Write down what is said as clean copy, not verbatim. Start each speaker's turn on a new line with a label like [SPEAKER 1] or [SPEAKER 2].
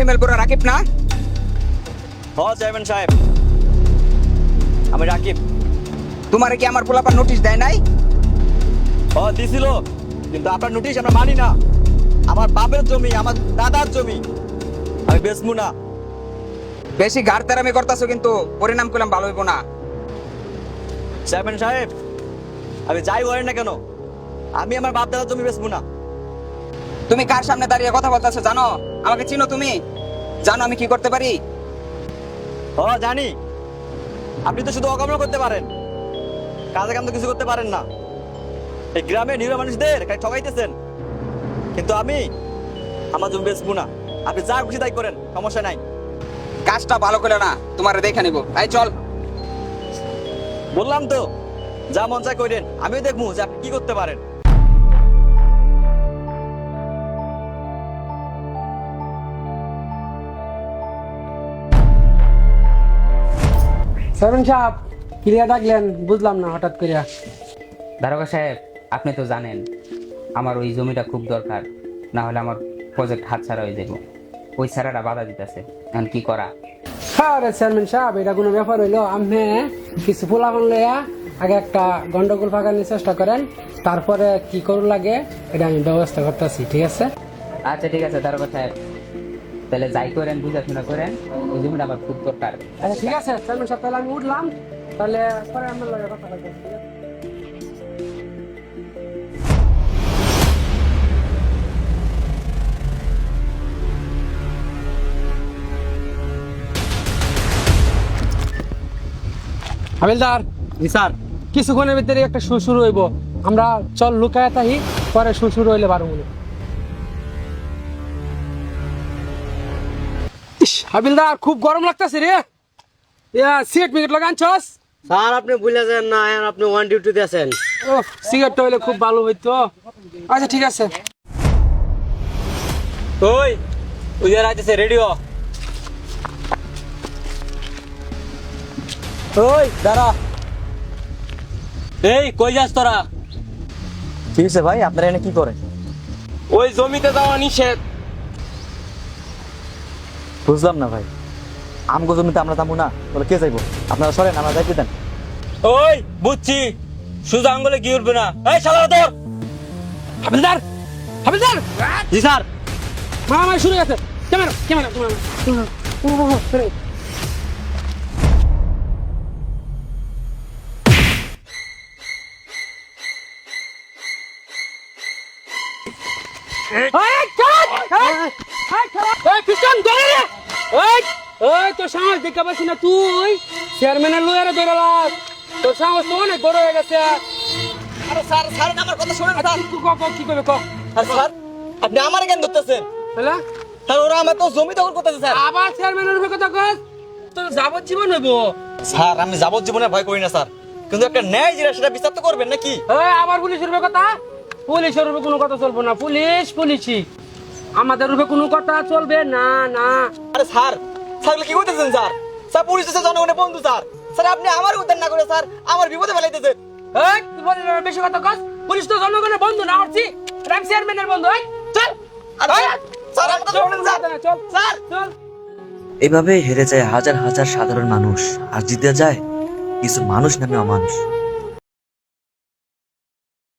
[SPEAKER 1] মহিমেলপুরের রাকিব না?
[SPEAKER 2] চেয়ারম্যান সাহেব, আমি রাকিব।
[SPEAKER 1] তোমারে কি আমার পোলাপান নোটিশ দেয় নাই?
[SPEAKER 2] দিছিল, কিন্তু আপনার নোটিশ আমরা মানি না। আমার বাপের জমি, আমার দাদার জমি, আমি বেচবো না।
[SPEAKER 1] বেশি ঘাড় তেরামি করতেছো, কিন্তু পরিণাম করলাম ভালো হইব না।
[SPEAKER 2] চেয়ারম্যান সাহেব, আমি যাই বলেন না কেন, আমি আমার বাপ দাদার জমি বেচবো না।
[SPEAKER 1] তুমি কার সামনে দাঁড়িয়ে কথা বলতেছো জানো? আমাকে চিনো তুমি? জানো আমি কি করতে পারি?
[SPEAKER 2] জানি। আপনি তো শুধু অকামনা করতে পারেন, কাজে কাম তো কিছু করতে পারেন না। এই গ্রামে নিরীহ মানুষদের খালি ঠকাইতেছেন। কিন্তু আমি আমার জমি বেচবো না। আপনি যা খুশি তাই করেন, সমস্যা নাই।
[SPEAKER 1] কাজটা ভালো করে না, তোমারে দেখে নিব। এই চল।
[SPEAKER 2] বললাম তো, যা মন চায় করেন, আমিও দেখবো যে আপনি কি করতে পারেন।
[SPEAKER 3] চেয়ারম্যান সাহেব, ক্লিয়ার ডাকলেন, বুঝলাম না হঠাৎ করে।
[SPEAKER 4] দারোগা সাহেব, আপনি তো জানেন আমার ওই জমিটা খুব দরকার, না হলে আমার প্রজেক্ট হাতছাড়া হয়ে যাবো। ওই ছাড়াটা বাধা দিতেছে, এখন কি করা?
[SPEAKER 3] আরে চেয়ারম্যান সাহেব, এটা কোনো ব্যাপার হইলো? আপনি কিছু পোলাপান লইয়া আগে একটা গন্ডগোল ফাঁকানোর চেষ্টা করেন, তারপরে কি করুন লাগে এটা আমি ব্যবস্থা করতেছি, ঠিক আছে?
[SPEAKER 4] আচ্ছা ঠিক আছে দারোগা সাহেব, তাহলে যাই করেন বুঝা শোনা করেন, ওই জমিটা আমার খুব দরকার।
[SPEAKER 3] আচ্ছা ঠিক আছে চেয়ারম্যান সাহেব, তাহলে আমি উঠলাম, তাহলে পরে আমার লগে কথা বলবো, ঠিক আছে? হাবিলদার,
[SPEAKER 2] জি স্যার।
[SPEAKER 3] কিছুক্ষণের ভিতরে একটা সুর শুরু হইব, আমরা চল লুকায় থাকি, পরে সুর শুরু হইলে পারো মনে। হাবিলদার, খুব গরম লাগতেছে রে। সিগারেট মিগারেট লাগানছস?
[SPEAKER 5] স্যার আপনি ভুলে যান না, আপনি ওয়ান ডিউটিতে আছেন।
[SPEAKER 3] ও, সিগারেটটা হইলে খুব ভালো হইতো। আচ্ছা ঠিক আছে।
[SPEAKER 2] ওই উইয়ার আইতেছে, রেডিও। ওই দাঁড়া। এই কই যাস তোরা? ঠিক আছে ভাই, আপনারা এখানে কি করেন?
[SPEAKER 5] ওই জমিতে যাওয়া নিষেধ।
[SPEAKER 2] বুঝলাম না ভাই, আমগো জমিতে আমরা যাবো না, বলে কে যাইবো? আপনারা সরেন, আমরা যাইতে দেন।
[SPEAKER 5] ওই বুঝছি, সুজা আঙ্গুলে কি উঠবে না। এই শালা ধর।
[SPEAKER 3] হাবিলদার, হাবিলদার,
[SPEAKER 2] জি স্যার।
[SPEAKER 3] মামা শুরু গেছে। Camera camera camera. তোর সাহস দেখা পাচ্ছি না তুই? চেয়ারম্যানের লয়ারে ধরে লাগ, তোর সাহস তো অনেক বড় হয়ে গেছে।
[SPEAKER 2] আরে স্যার, স্যার আমার কথা শুনেন স্যার।
[SPEAKER 3] কি করবে ক?
[SPEAKER 2] আর স্যার, আপনি আমার কেন ধরতেছেন?
[SPEAKER 3] হ্যাঁ,
[SPEAKER 2] স্যার ওরা আমার তো জমি দখল করতেছে স্যার।
[SPEAKER 3] আবার চেয়ারম্যানের উপরে কথা কস? তোর যাবজ্জীবন হইব।
[SPEAKER 2] স্যার আমি যাবজ্জীবনে ভয় করি না স্যার, কিন্তু একটা ন্যায় যেটা সেটা বিচার তো করবেন নাকি?
[SPEAKER 3] আবার পুলিশের উপরে কথা? পুলিশের উপরে কোনো কথা চলবে না, পুলিশ পুলিশই, আমাদের উপরে কোনো কথা চলবে না। না
[SPEAKER 2] আরে স্যার, স্যার কি করতেছেন স্যার? স্যার পুলিশ হচ্ছে জনগণের বন্ধু স্যার। স্যার আপনি আমার উদ্ধার না করে স্যার আমার বিপদে ফেলাইতেছেন।
[SPEAKER 3] তুই বলিস না, বেশি কথা কস। পুলিশ তো জনগণের বন্ধু না, হচ্ছি রাম চেয়ারম্যানের বন্ধু। চল
[SPEAKER 2] স্যার আমার কথা শুনেন স্যার।
[SPEAKER 3] চল
[SPEAKER 2] স্যার
[SPEAKER 3] চল।
[SPEAKER 6] এভাবে হেরে যায় হাজার হাজার সাধারণ মানুষ, আর জিতে যায় কিছু মানুষ নামে অমানুষ।